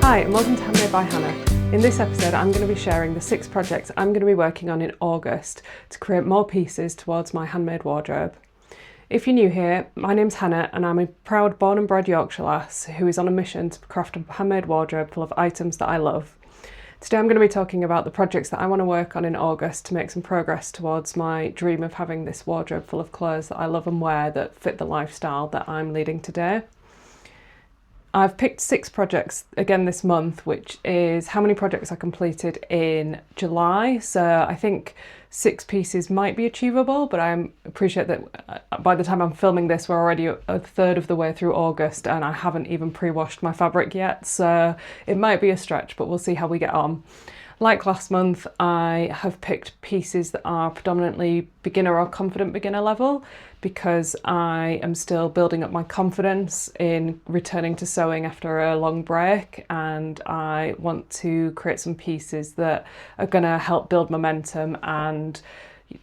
Hi and welcome to Handmade by Hannah. In this episode I'm going to be sharing the 6 projects I'm going to be working on in August to create more pieces towards my handmade wardrobe. If you're new here, my name's Hannah and I'm a proud born and bred Yorkshire lass who is on a mission to craft a handmade wardrobe full of items that I love. Today I'm going to be talking about the projects that I want to work on in August to make some progress towards my dream of having this wardrobe full of clothes that I love and wear that fit the lifestyle that I'm leading today. I've picked 6 projects again this month, which is how many projects I completed in July. So I think 6 pieces might be achievable, but I appreciate that by the time I'm filming this, we're already a third of the way through August and I haven't even pre-washed my fabric yet. So it might be a stretch, but we'll see how we get on. Like last month, I have picked pieces that are predominantly beginner or confident beginner level because I am still building up my confidence in returning to sewing after a long break, and I want to create some pieces that are going to help build momentum and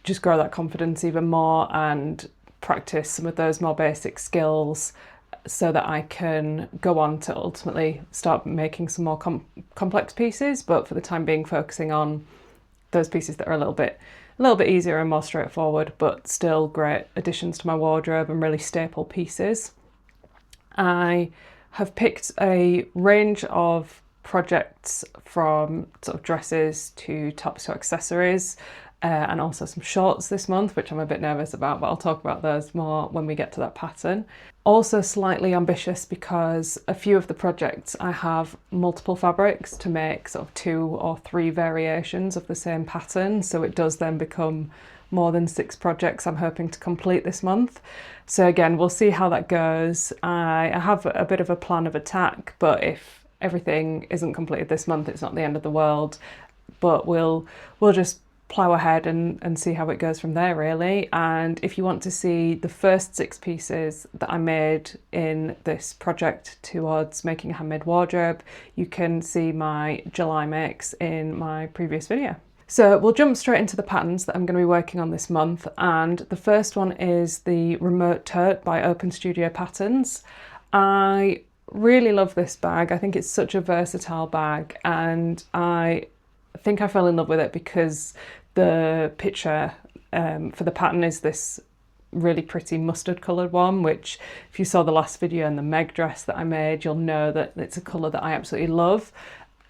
just grow that confidence even more and practice some of those more basic skills so that I can go on to ultimately start making some more complex pieces, but for the time being focusing on those pieces that are a little bit easier and more straightforward, but still great additions to my wardrobe and really staple pieces. I have picked a range of projects from sort of dresses to tops to accessories, and also some shorts this month, which I'm a bit nervous about, but I'll talk about those more when we get to that pattern. Also slightly ambitious because a few of the projects I have multiple fabrics to make sort of 2 or 3 variations of the same pattern, so it does then become more than 6 projects I'm hoping to complete this month. So again, we'll see how that goes. I have a bit of a plan of attack, but if everything isn't completed this month, it's not the end of the world, but we'll just plough ahead and see how it goes from there really. And if you want to see the first 6 pieces that I made in this project towards making a handmade wardrobe, you can see my July makes in my previous video. So we'll jump straight into the patterns that I'm going to be working on this month, and the first one is the Remote Tote by Open Studio Patterns. I really love this bag. I think it's such a versatile bag, and I think I fell in love with it because the picture for the pattern is this really pretty mustard coloured one, which if you saw the last video and the Meg dress that I made, you'll know that it's a colour that I absolutely love.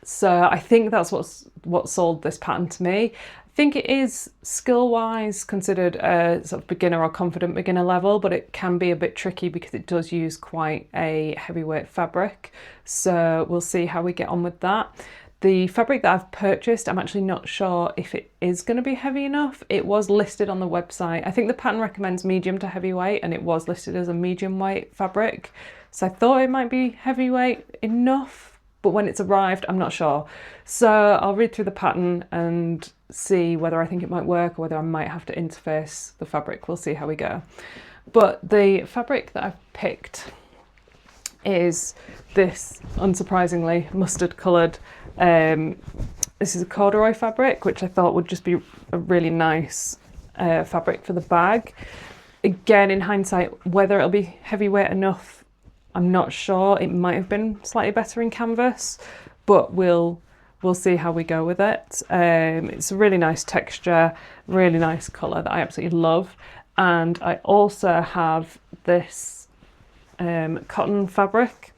So I think that's what sold this pattern to me. I think it is skill-wise considered a sort of beginner or confident beginner level, but it can be a bit tricky because it does use quite a heavyweight fabric. So we'll see how we get on with that. The fabric that I've purchased, I'm actually not sure if it is going to be heavy enough. It was listed on the website. I think the pattern recommends medium to heavyweight, and it was listed as a medium weight fabric. So I thought it might be heavyweight enough, but when it's arrived, I'm not sure. So I'll read through the pattern and see whether I think it might work or whether I might have to interface the fabric. We'll see how we go. But the fabric that I've picked is this, unsurprisingly, mustard coloured. This is a corduroy fabric, which I thought would just be a really nice fabric for the bag. Again, in hindsight, whether it'll be heavyweight enough, I'm not sure. It might have been slightly better in canvas, but we'll see how we go with it. It's a really nice texture, really nice colour that I absolutely love. And I also have this cotton fabric,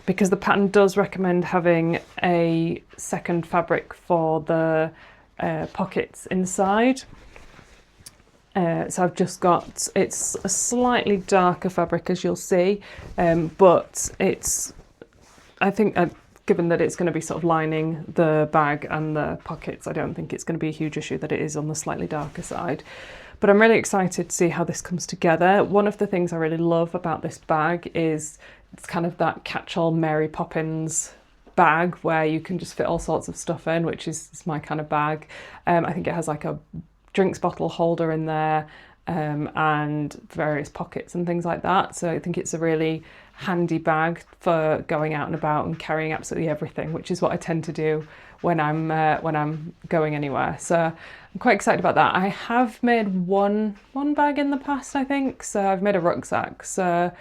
because the pattern does recommend having a second fabric for the pockets inside. So I've just got, it's a slightly darker fabric as you'll see, but it's, I think given that it's going to be sort of lining the bag and the pockets, I don't think it's going to be a huge issue that it is on the slightly darker side. But I'm really excited to see how this comes together. One of the things I really love about this bag is it's kind of that catch-all Mary Poppins bag where you can just fit all sorts of stuff in, which is my kind of bag. I think it has like a drinks bottle holder in there, and various pockets and things like that. So I think it's a really handy bag for going out and about and carrying absolutely everything, which is what I tend to do when I'm going anywhere. So I'm quite excited about that. I have made one bag in the past, I think. So I've made a rucksack. So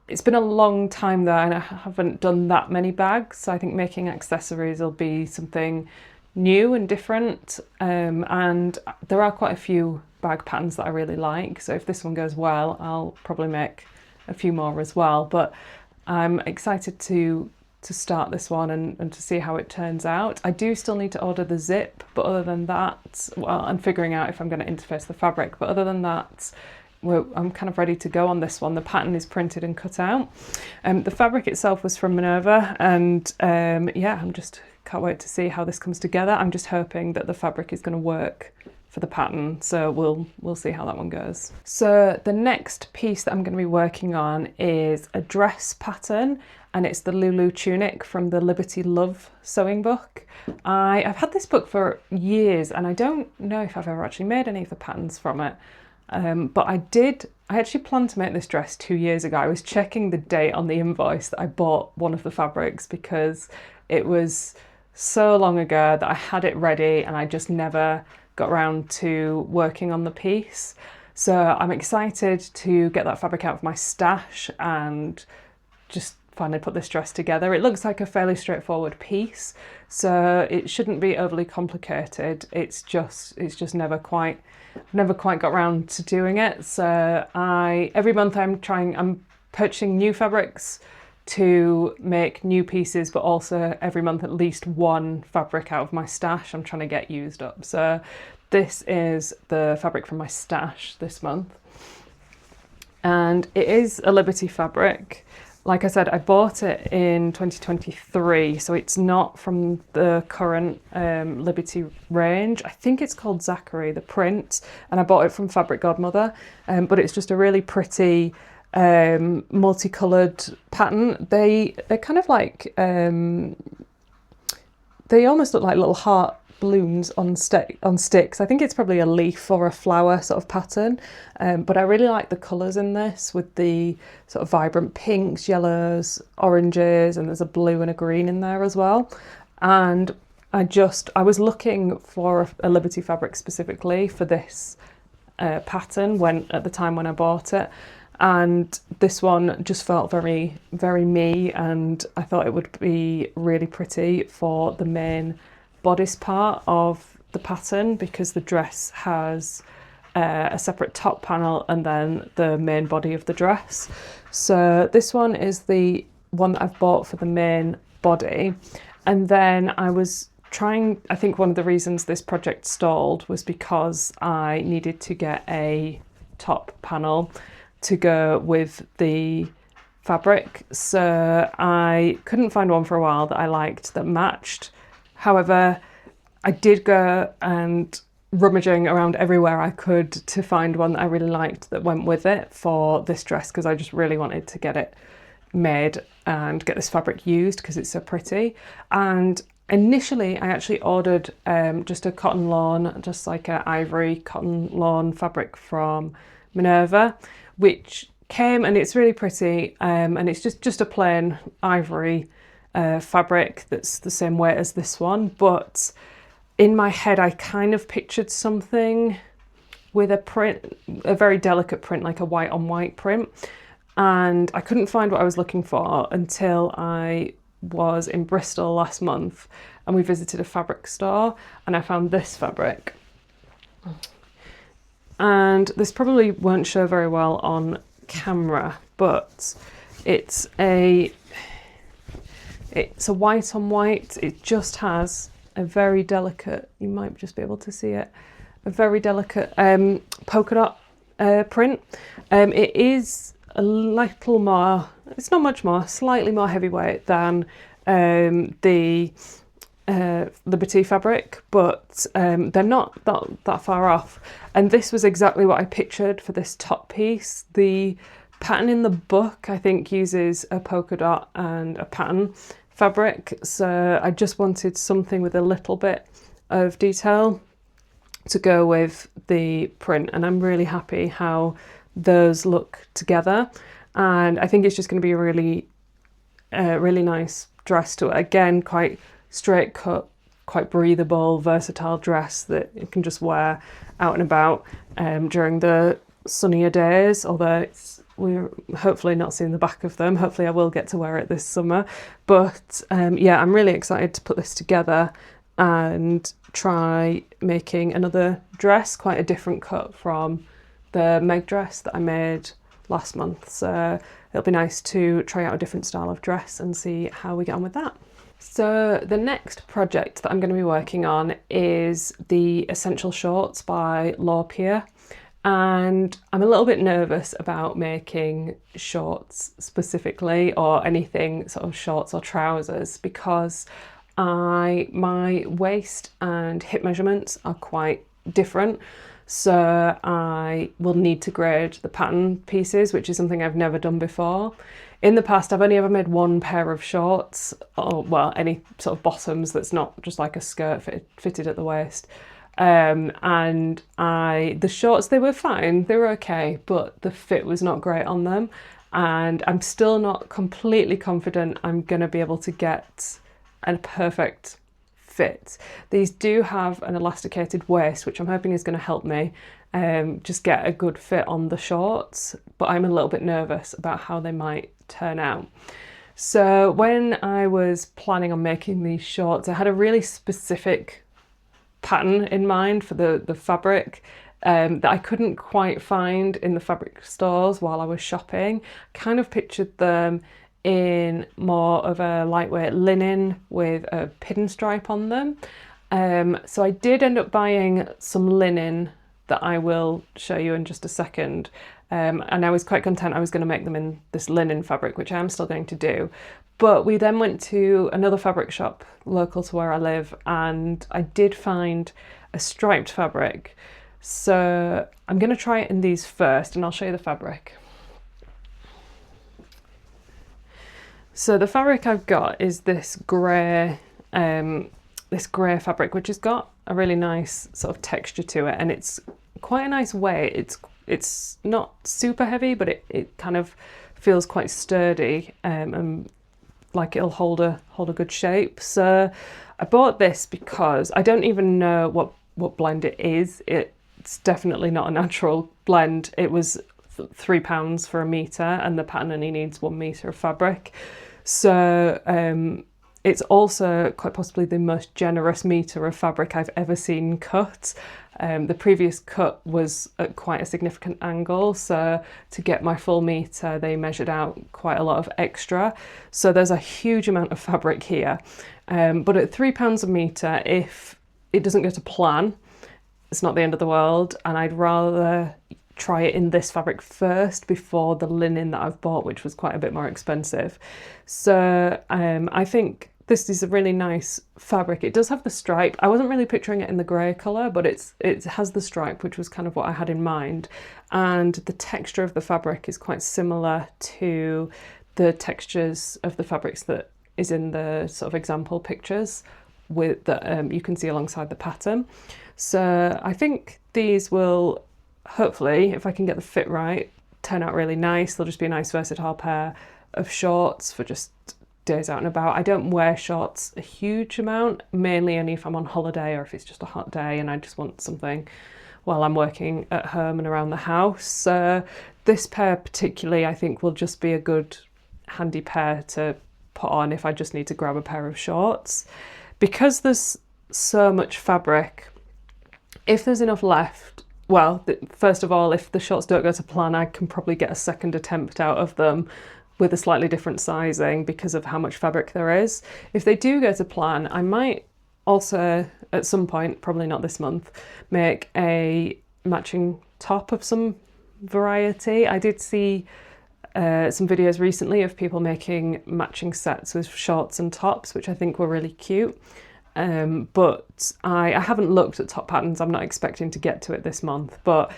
it's been a long time though, and I haven't done that many bags, so I think making accessories will be something new and different, and there are quite a few bag patterns that I really like, so if this one goes well I'll probably make a few more as well. But I'm excited to start this one and to see how it turns out. I do still need to order the zip, but other than that, well, I'm figuring out if I'm going to interface the fabric, but other than that, I'm kind of ready to go on this one. The pattern is printed and cut out. The fabric itself was from Minerva, and yeah, can't wait to see how this comes together. I'm just hoping that the fabric is going to work for the pattern, so we'll see how that one goes. So the next piece that I'm going to be working on is a dress pattern, and it's the Lulu Tunic from the Liberty Love sewing book. I've had this book for years, and I don't know if I've ever actually made any of the patterns from it. But I actually planned to make this dress 2 years ago. I was checking the date on the invoice that I bought one of the fabrics, because it was so long ago that I had it ready and I just never got around to working on the piece. So I'm excited to get that fabric out of my stash and just finally put this dress together. It looks like a fairly straightforward piece, so it shouldn't be overly complicated. It's just never quite got around to doing it. So every month I'm purchasing new fabrics to make new pieces, but also every month at least one fabric out of my stash I'm trying to get used up. So this is the fabric from my stash this month, and it is a Liberty fabric. Like I said, I bought it in 2023, so it's not from the current Liberty range. I think it's called Zachary, the print, and I bought it from Fabric Godmother, but it's just a really pretty multicoloured pattern. They're kind of like, they almost look like little heart balloons on sticks. I think it's probably a leaf or a flower sort of pattern, but I really like the colours in this, with the sort of vibrant pinks, yellows, oranges, and there's a blue and a green in there as well. And I was looking for a Liberty fabric specifically for this pattern at the time when I bought it, and this one just felt very, very me, and I thought it would be really pretty for the main bodice part of the pattern, because the dress has a separate top panel and then the main body of the dress. So this one is the one that I've bought for the main body, and then I think one of the reasons this project stalled was because I needed to get a top panel to go with the fabric, so I couldn't find one for a while that I liked that matched. However, I did go and rummaging around everywhere I could to find one that I really liked that went with it for this dress, because I just really wanted to get it made and get this fabric used because it's so pretty. And initially I actually ordered just a cotton lawn, just like an ivory cotton lawn fabric from Minerva, which came, and it's really pretty, and it's just a plain ivory fabric that's the same weight as this one, but in my head I kind of pictured something with a print, a very delicate print, like a white on white print, and I couldn't find what I was looking for until I was in Bristol last month and we visited a fabric store, and I found this fabric. And this probably won't show very well on camera, but it's a white on white. It just has a very delicate, you might just be able to see it, a very delicate polka dot print. It is a little more, it's not much more, slightly more heavyweight than the Liberty fabric, but they're not that far off. And this was exactly what I pictured for this top piece. The pattern in the book, I think, uses a polka dot and a pattern fabric, so I just wanted something with a little bit of detail to go with the print, and I'm really happy how those look together, and I think it's just going to be a really nice dress to it. Again, quite straight cut, quite breathable, versatile dress that you can just wear out and about during the sunnier days, although we're hopefully not seeing the back of them. Hopefully I will get to wear it this summer. But yeah, I'm really excited to put this together and try making another dress, quite a different cut from the Meg dress that I made last month. So it'll be nice to try out a different style of dress and see how we get on with that. So the next project that I'm going to be working on is the Essential Shorts by Lulu. And I'm a little bit nervous about making shorts specifically, or anything sort of shorts or trousers, because my waist and hip measurements are quite different. So I will need to grade the pattern pieces, which is something I've never done before. In the past, I've only ever made one pair of shorts, or well, any sort of bottoms that's not just like a skirt fitted at the waist. And the shorts, they were fine, they were okay, but the fit was not great on them, and I'm still not completely confident I'm gonna be able to get a perfect fit. These do have an elasticated waist, which I'm hoping is going to help me just get a good fit on the shorts, but I'm a little bit nervous about how they might turn out. So when I was planning on making these shorts, I had a really specific pattern in mind for the fabric that I couldn't quite find in the fabric stores while I was shopping. Kind of pictured them in more of a lightweight linen with a pinstripe on them. So I did end up buying some linen that I will show you in just a second. And I was quite content I was going to make them in this linen fabric, which I am still going to do. But we then went to another fabric shop local to where I live, and I did find a striped fabric. So I'm going to try it in these first, and I'll show you the fabric. So the fabric I've got is this grey fabric, which has got a really nice sort of texture to it, and it's quite a nice weight. It's not super heavy, but it kind of feels quite sturdy, and like it'll hold a good shape. So I bought this because I don't even know what blend it is. It's definitely not a natural blend. It was £3 for a metre, and the pattern only needs 1 metre of fabric. So it's also quite possibly the most generous metre of fabric I've ever seen cut. The previous cut was at quite a significant angle, so to get my full metre they measured out quite a lot of extra. So there's a huge amount of fabric here, but at £3 a metre, if it doesn't go to plan, it's not the end of the world, and I'd rather try it in this fabric first before the linen that I've bought, which was quite a bit more expensive. So I think this is a really nice fabric. It does have the stripe. I wasn't really picturing it in the grey colour, but it has the stripe, which was kind of what I had in mind. And the texture of the fabric is quite similar to the textures of the fabrics that is in the sort of example pictures that you can see alongside the pattern. So I think these will, hopefully, if I can get the fit right, turn out really nice. They'll just be a nice versatile pair of shorts for just days out and about. I don't wear shorts a huge amount, mainly only if I'm on holiday or if it's just a hot day and I just want something while I'm working at home and around the house. So this pair particularly, I think, will just be a good handy pair to put on if I just need to grab a pair of shorts. Because there's so much fabric, if there's enough left, well, first of all, if the shorts don't go to plan, I can probably get a second attempt out of them with a slightly different sizing because of how much fabric there is. If they do go to plan, I might also, at some point, probably not this month, make a matching top of some variety. I did see some videos recently of people making matching sets with shorts and tops, which I think were really cute. But I haven't looked at top patterns. I'm not expecting to get to it this month, but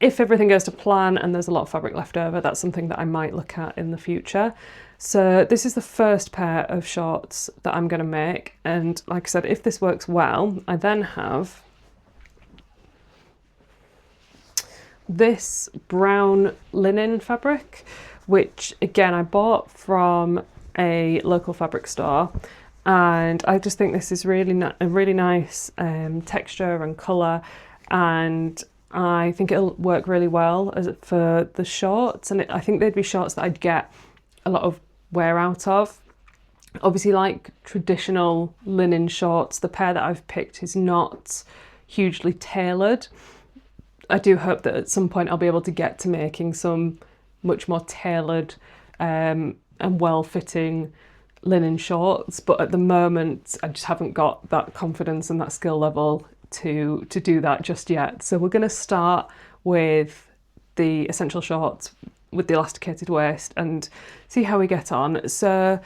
if everything goes to plan and there's a lot of fabric left over, that's something that I might look at in the future. So this is the first pair of shorts that I'm going to make, and like I said, if this works well, I then have this brown linen fabric, which again I bought from a local fabric store, and I just think this is a really nice texture and colour, and I think it'll work really well for the shorts, and I think they'd be shorts that I'd get a lot of wear out of. Obviously, like traditional linen shorts, the pair that I've picked is not hugely tailored. I do hope that at some point I'll be able to get to making some much more tailored and well-fitting linen shorts, but at the moment I just haven't got that confidence and that skill level to do that just yet. So we're going to start with the essential shorts with the elasticated waist and see how we get on. So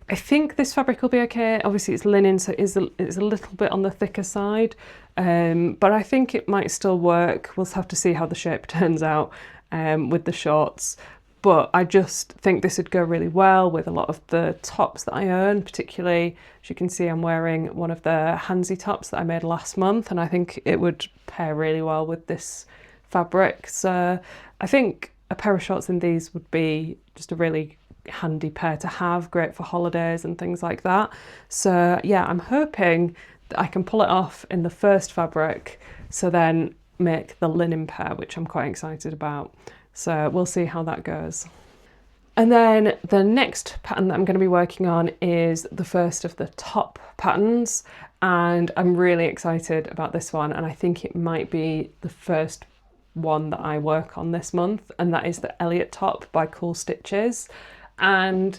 I think this fabric will be okay. Obviously it's linen, so it's a little bit on the thicker side, but I think it might still work. We'll have to see how the shape turns out with the shorts. But I just think this would go really well with a lot of the tops that I own, particularly, as you can see, I'm wearing one of the Handsy tops that I made last month, and I think it would pair really well with this fabric. So I think a pair of shorts in these would be just a really handy pair to have, great for holidays and things like that. So yeah, I'm hoping that I can pull it off in the first fabric, so then make the linen pair, which I'm quite excited about. So we'll see how that goes. And then the next pattern that I'm going to be working on is the first of the top patterns, and I'm really excited about this one, and I think it might be the first one that I work on this month, and that is the Elliot top by Cool Stitches. And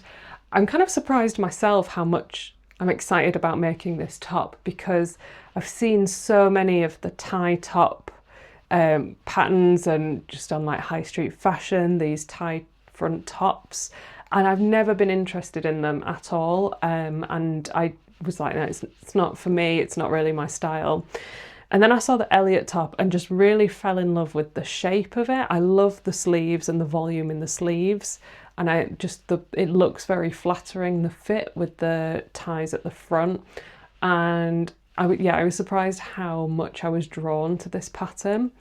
I'm kind of surprised myself how much I'm excited about making this top, because I've seen so many of the tie top patterns and just on like high street fashion, these tie front tops, and I've never been interested in them at all, and I was like, no, it's not for me, it's not really my style. And then I saw the Elliot top and just really fell in love with the shape of it. I love the sleeves and the volume in the sleeves, and it looks very flattering, the fit with the ties at the front. And I was surprised how much I was drawn to this pattern,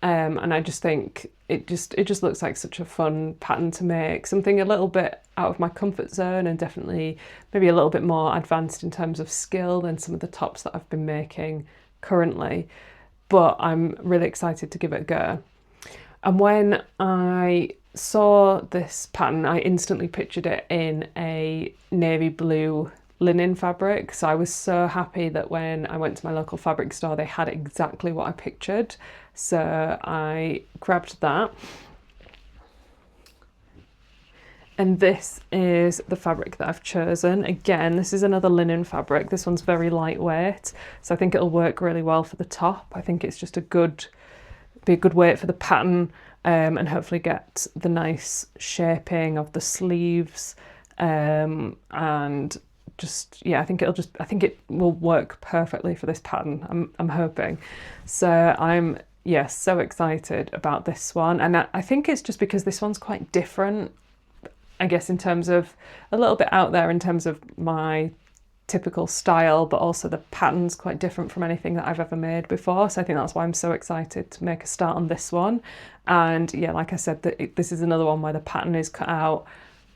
and I just think it just looks like such a fun pattern to make, something a little bit out of my comfort zone and definitely maybe a little bit more advanced in terms of skill than some of the tops that I've been making currently, but I'm really excited to give it a go. And when I saw this pattern, I instantly pictured it in a navy blue linen fabric, so I was so happy that when I went to my local fabric store they had exactly what I pictured, so I grabbed that. And this is the fabric that I've chosen. Again, this is another linen fabric. This one's very lightweight, so I think it'll work really well for the top. I think it's just be a good weight for the pattern, and hopefully get the nice shaping of the sleeves, and just, yeah, I think it will work perfectly for this pattern. I'm hoping. So I'm, yes, so excited about this one, and I think it's just because this one's quite different, I guess, in terms of a little bit out there in terms of my typical style, but also the pattern's quite different from anything that I've ever made before. So I think that's why I'm so excited to make a start on this one. And yeah, like I said, this is another one where the pattern is cut out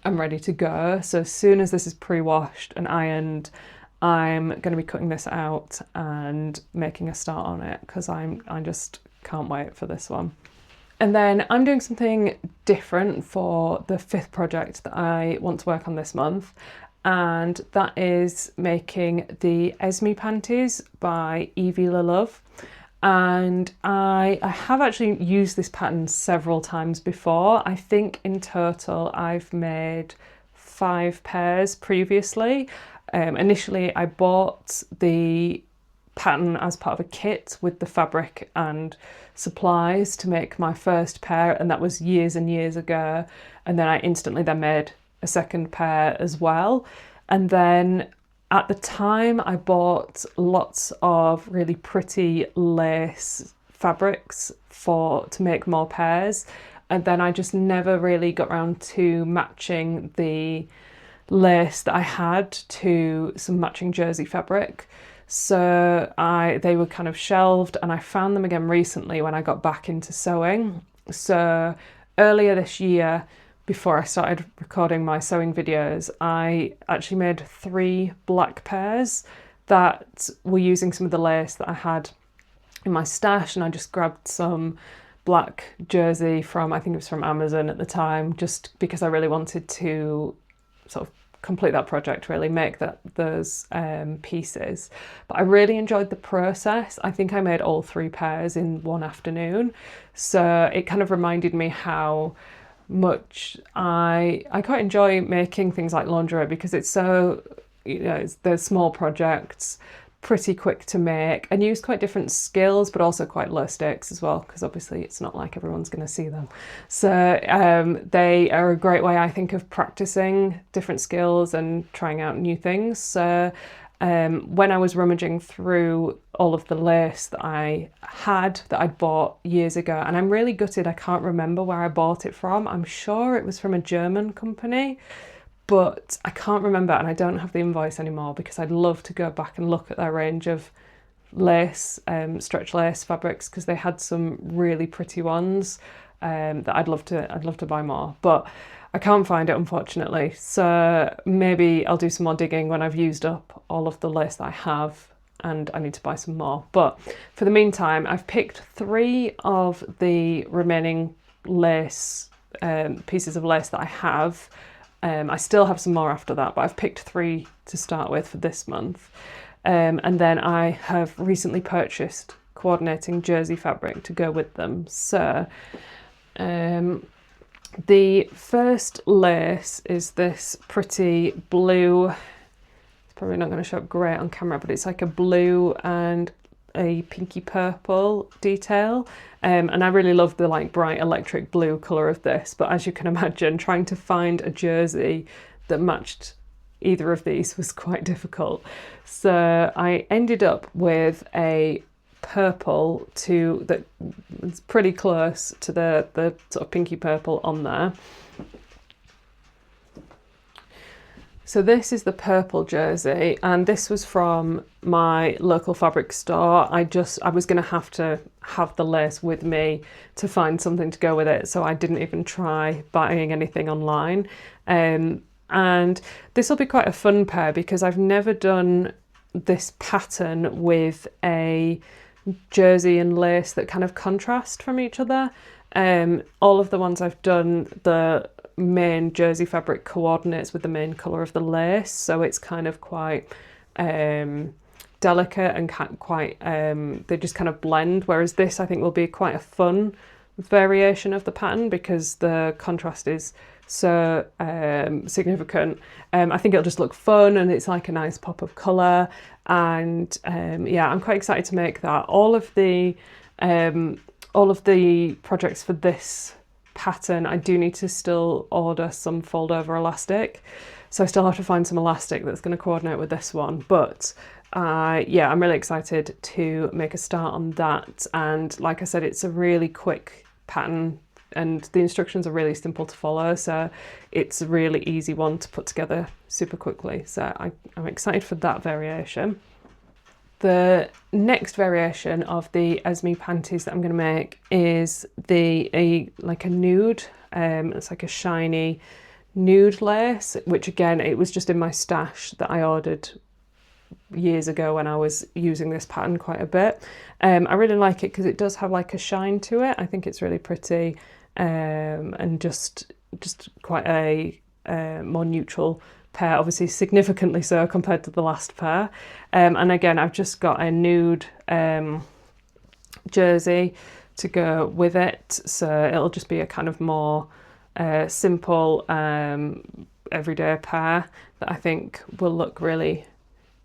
and ready to go. So as soon as this is pre-washed and ironed, I'm going to be cutting this out and making a start on it, because I just can't wait for this one. And then I'm doing something different for the fifth project that I want to work on this month, and that is making the Esme panties by Evie Love. And I have actually used this pattern several times before. I think in total I've made 5 pairs previously. Initially I bought the pattern as part of a kit with the fabric and supplies to make my first pair, and that was years and years ago. And then I instantly then made a second pair as well. And then at the time I bought lots of really pretty lace fabrics to make more pairs, and then I just never really got around to matching the lace that I had to some matching jersey fabric. So they were kind of shelved, and I found them again recently when I got back into sewing. So earlier this year, before I started recording my sewing videos, I actually made 3 black pairs that were using some of the lace that I had in my stash, and I just grabbed some black jersey from, I think it was from Amazon at the time, just because I really wanted to sort of complete that project, really make those pieces. But I really enjoyed the process. I think I made all 3 pairs in one afternoon, so it kind of reminded me how much I quite enjoy making things like lingerie, because it's so, they're small projects, pretty quick to make, and use quite different skills, but also quite low stakes as well, because obviously it's not like everyone's going to see them. So they are a great way, I think, of practicing different skills and trying out new things. So when I was rummaging through all of the lace that I'd bought years ago, and I'm really gutted I can't remember where I bought it from. I'm sure it was from a German company, but I can't remember, and I don't have the invoice anymore, because I'd love to go back and look at their range of lace, stretch lace fabrics, because they had some really pretty ones that I'd love to buy more, but I can't find it, unfortunately. So maybe I'll do some more digging when I've used up all of the lace that I have and I need to buy some more. But for the meantime, I've picked 3 of the remaining lace, pieces of lace that I have. I still have some more after that, but I've picked 3 to start with for this month. And then I have recently purchased coordinating jersey fabric to go with them. So the first lace is this pretty blue, it's probably not going to show up great on camera, but it's like a blue and a pinky purple detail, and I really love the like bright electric blue colour of this, but as you can imagine, trying to find a jersey that matched either of these was quite difficult. So I ended up with a purple that's pretty close to the sort of pinky purple on there. So this is the purple jersey, and this was from my local fabric store. I was going to have the lace with me to find something to go with it, so I didn't even try buying anything online. And this will be quite a fun pair, because I've never done this pattern with a jersey and lace that kind of contrast from each other. All of the ones I've done, the main jersey fabric coordinates with the main colour of the lace, so it's kind of quite delicate and quite they just kind of blend, whereas this I think will be quite a fun variation of the pattern, because the contrast is so significant. I think it'll just look fun, and it's like a nice pop of colour, and yeah, I'm quite excited to make that. All of the projects for this pattern, I do need to still order some fold over elastic, so I still have to find some elastic that's going to coordinate with this one, but yeah, I'm really excited to make a start on that. And like I said, it's a really quick pattern and the instructions are really simple to follow, so it's a really easy one to put together super quickly, so I'm excited for that variation. The next variation of the Esme panties that I'm going to make is like a nude. It's like a shiny nude lace, which again, it was just in my stash that I ordered years ago when I was using this pattern quite a bit. I really like it because it does have like a shine to it. I think it's really pretty, and just quite a more neutral pair, obviously significantly so compared to the last pair. And again, I've just got a nude jersey to go with it, so it'll just be a kind of more simple everyday pair that I think will look really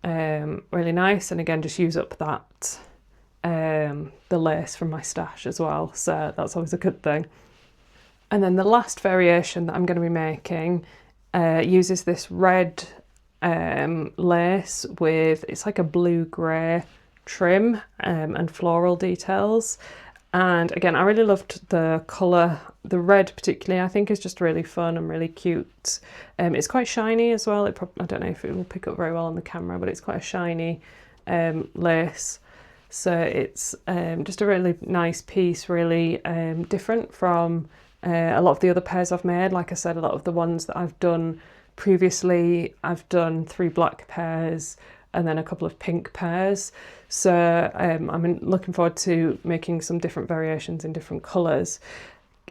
really nice, and again just use up that the lace from my stash as well, so that's always a good thing. And then the last variation that I'm going to be making uses this red lace with, it's like a blue-grey trim and floral details. And again, I really loved the colour. The red particularly, I think, is just really fun and really cute. It's quite shiny as well. I don't know if it will pick up very well on the camera, but it's quite a shiny lace. So it's just a really nice piece, really different from a lot of the other pairs I've made. Like I said, a lot of the ones that I've done previously, I've done 3 black pairs and then a couple of pink pairs. So I'm looking forward to making some different variations in different colours.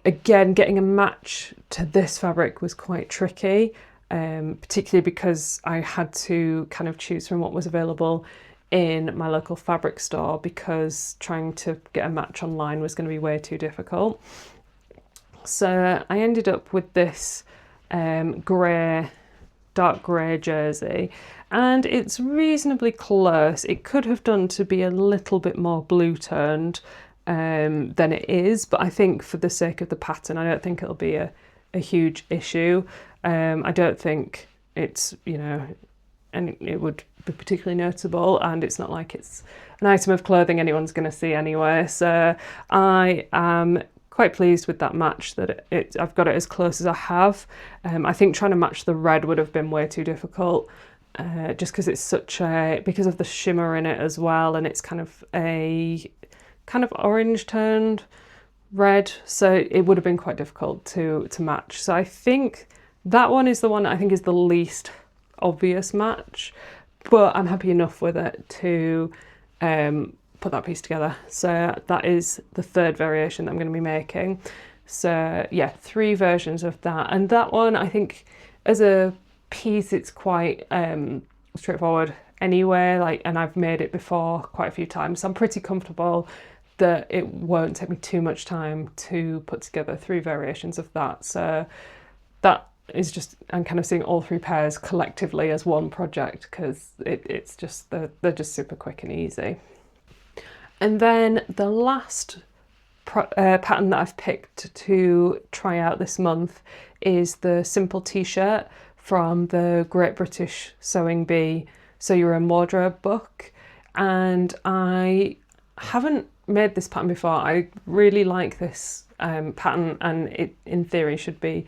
Again, getting a match to this fabric was quite tricky, particularly because I had to kind of choose from what was available in my local fabric store, because trying to get a match online was going to be way too difficult. So I ended up with this dark grey jersey, and it's reasonably close. It could have done to be a little bit more blue toned than it is, but I think for the sake of the pattern, I don't think it'll be a huge issue. I don't think it's, and it would be particularly notable, and it's not like it's an item of clothing anyone's going to see anyway. So I am quite pleased with that match, that I've got it as close as I have. I think trying to match the red would have been way too difficult, just because it's because of the shimmer in it as well, and it's kind of a orange toned red, so it would have been quite difficult to match. So I think that one is the one I think is the least obvious match, but I'm happy enough with it to put that piece together. So that is the third variation that I'm going to be making. So yeah, 3 versions of that, and that one I think as a piece it's quite straightforward anyway, and I've made it before quite a few times, so I'm pretty comfortable that it won't take me too much time to put together 3 variations of that. So that is just, I'm kind of seeing all 3 pairs collectively as one project, because it's just, they're just super quick and easy. And then the last pattern that I've picked to try out this month is the simple t-shirt from the Great British Sewing Bee Sew Your Own Wardrobe book. And I haven't made this pattern before. I really like this pattern, and it in theory should be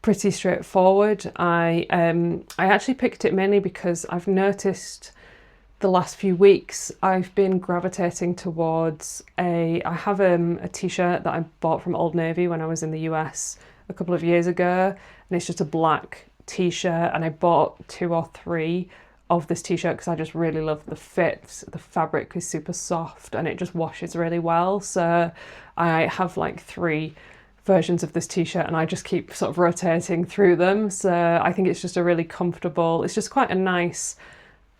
pretty straightforward. I actually picked it mainly because I've noticed the last few weeks I've been gravitating towards I have a t-shirt that I bought from Old Navy when I was in the US a couple of years ago, and it's just a black t-shirt, and I bought 2 or 3 of this t-shirt because I just really love the fit. The fabric is super soft and it just washes really well. So I have like 3 versions of this t-shirt, and I just keep sort of rotating through them. So I think it's just a really comfortable, it's just quite a nice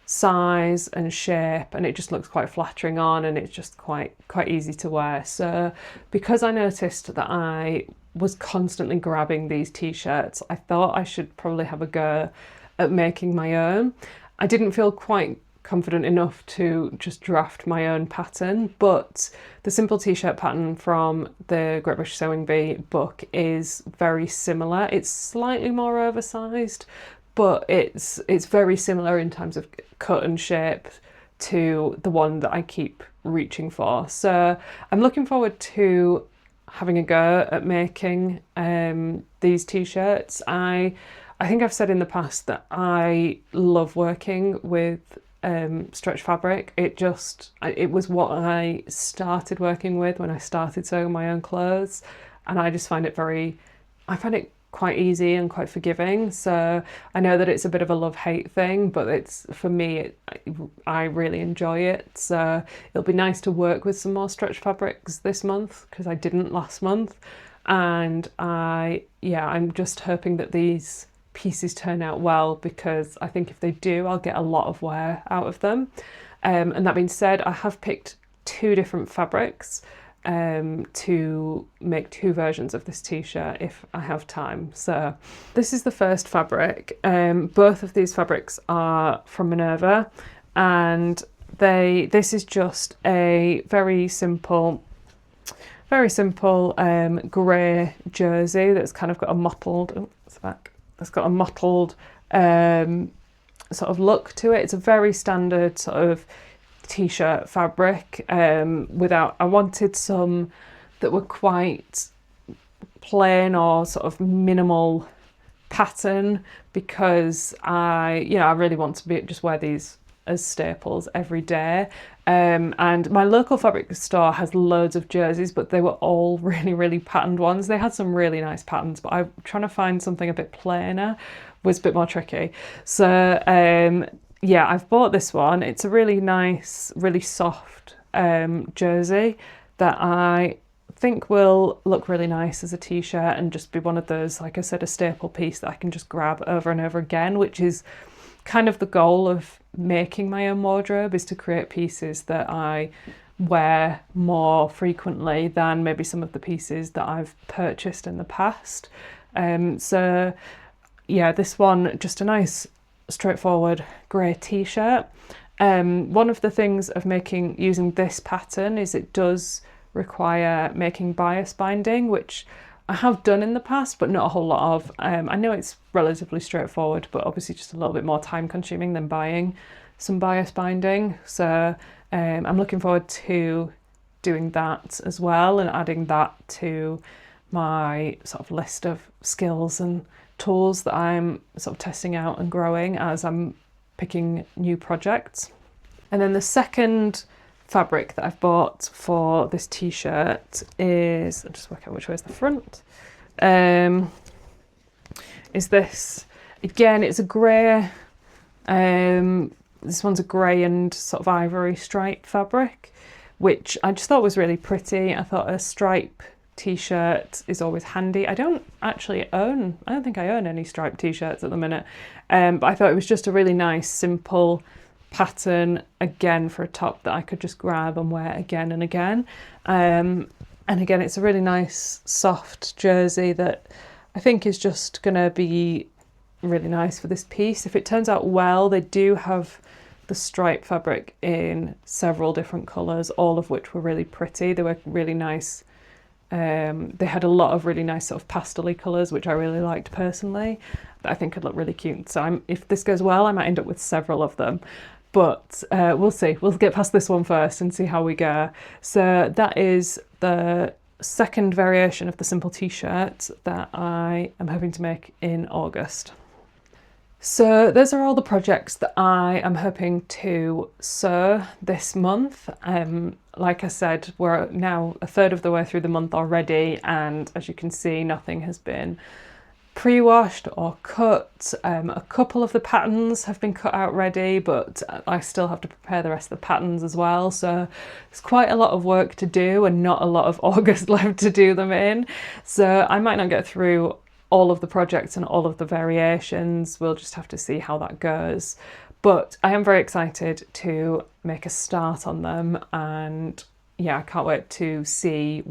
size and shape, and it just looks quite flattering on, and it's just quite easy to wear. So because I noticed that I was constantly grabbing these t-shirts, I thought I should probably have a go at making my own. I didn't feel quite confident enough to just draft my own pattern, but the simple t-shirt pattern from the Great British Sewing Bee book is very similar. It's slightly more oversized, but it's very similar in terms of cut and shape to the one that I keep reaching for. So I'm looking forward to having a go at making these t-shirts. I think I've said in the past that I love working with stretch fabric. It was what I started working with when I started sewing my own clothes, and I just find it quite easy and quite forgiving. So I know that it's a bit of a love-hate thing, but for me, I really enjoy it. So it'll be nice to work with some more stretch fabrics this month, because I didn't last month. And I'm just hoping that these pieces turn out well, because I think if they do, I'll get a lot of wear out of them. And that being said, I have picked 2 different fabrics to make 2 versions of this t-shirt if I have time. So this is the first fabric. Both of these fabrics are from Minerva, and this is just a very simple grey jersey that's kind of got a mottled, that's got a mottled sort of look to it. It's a very standard sort of t-shirt fabric. I wanted some that were quite plain or sort of minimal pattern, because I really want to just wear these as staples every day. And my local fabric store has loads of jerseys, but they were all really patterned ones. They had some really nice patterns, but I'm trying to find something a bit plainer was a bit more tricky. So yeah, I've bought this one. It's a really nice, really soft jersey that I think will look really nice as a t-shirt and just be one of those, like I said, a staple piece that I can just grab over and over again, which is kind of the goal of making my own wardrobe, is to create pieces that I wear more frequently than maybe some of the pieces that I've purchased in the past. So yeah, this one, just a nice straightforward grey t-shirt. One of the things of using this pattern is it does require making bias binding, which I have done in the past, but not a whole lot of. I know it's relatively straightforward, but obviously just a little bit more time consuming than buying some bias binding. So I'm looking forward to doing that as well and adding that to my sort of list of skills and tools that I'm sort of testing out and growing as I'm picking new projects. And then the second fabric that I've bought for this t-shirt is, I'll just work out which way is the front, is this. Again, it's a grey, this one's a grey and sort of ivory stripe fabric, which I just thought was really pretty. I thought a stripe t-shirt is always handy. I don't think I own any striped t-shirts at the minute, but I thought it was just a really nice, simple pattern, again, for a top that I could just grab and wear again and again. And again, it's a really nice, soft jersey that I think is just going to be really nice for this piece. If it turns out well, they do have the stripe fabric in several different colours, all of which were really pretty. They were really nice. They had a lot of really nice sort of pastel-y colours, which I really liked personally, that I think could look really cute. So if this goes well, I might end up with several of them. But we'll see. We'll get past this one first and see how we go. So that is the second variation of the simple t-shirt that I am hoping to make in August. So those are all the projects that I am hoping to sew this month. Like I said, we're now a third of the way through the month already, and as you can see, nothing has been pre-washed or cut. A couple of the patterns have been cut out ready, but I still have to prepare the rest of the patterns as well. So there's quite a lot of work to do and not a lot of August left to do them in. So I might not get through all of the projects and all of the variations. We'll just have to see how that goes. But I am very excited to make a start on them, and yeah, I can't wait to see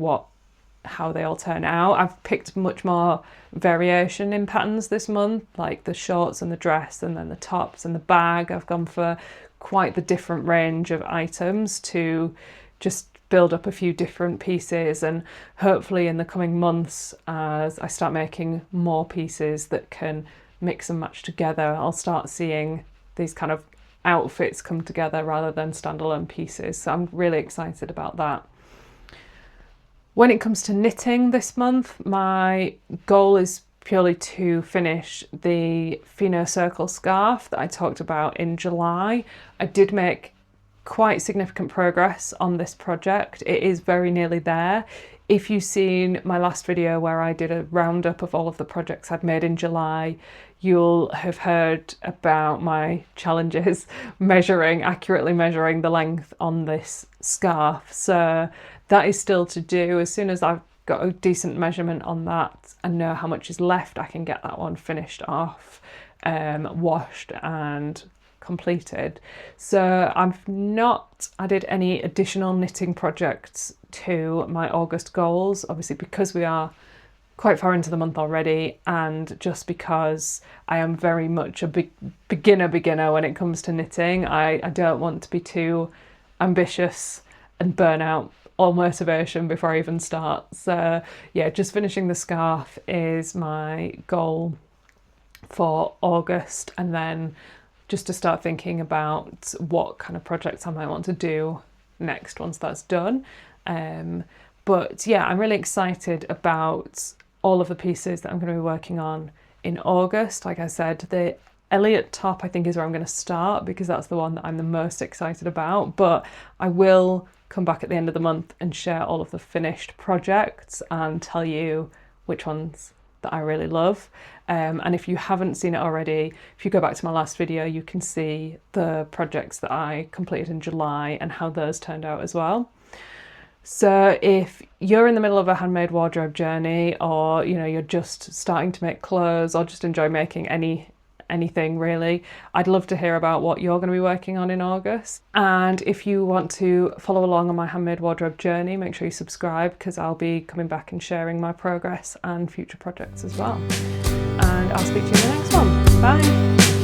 how they all turn out. I've picked much more variation in patterns this month, like the shorts and the dress and then the tops and the bag. I've gone for quite the different range of items to just build up a few different pieces, and hopefully in the coming months, as I start making more pieces that can mix and match together, I'll start seeing these kind of outfits come together rather than standalone pieces. So I'm really excited about that. When it comes to knitting this month, my goal is purely to finish the Fino Circle scarf that I talked about in July. I did make quite significant progress on this project. It is very nearly there. If you've seen my last video where I did a roundup of all of the projects I'd made in July, you'll have heard about my challenges accurately measuring the length on this scarf. So that is still to do. As soon as I've got a decent measurement on that and know how much is left, I can get that one finished off, washed and completed. So I've not added any additional knitting projects to my August goals, obviously because we are quite far into the month already, and just because I am very much a beginner when it comes to knitting. I don't want to be too ambitious and burn out all motivation before I even start. So yeah, just finishing the scarf is my goal for August, and then just to start thinking about what kind of projects I might want to do next once that's done. But yeah, I'm really excited about all of the pieces that I'm going to be working on in August. Like I said, the Elliot top I think is where I'm going to start because that's the one that I'm the most excited about, but I will come back at the end of the month and share all of the finished projects and tell you which ones that I really love. And if you haven't seen it already, if you go back to my last video, you can see the projects that I completed in July and how those turned out as well. So if you're in the middle of a handmade wardrobe journey, or you're just starting to make clothes, or just enjoy making anything really, I'd love to hear about what you're going to be working on in August. And if you want to follow along on my handmade wardrobe journey, make sure you subscribe, because I'll be coming back and sharing my progress and future projects as well. And I'll speak to you in the next one. Bye!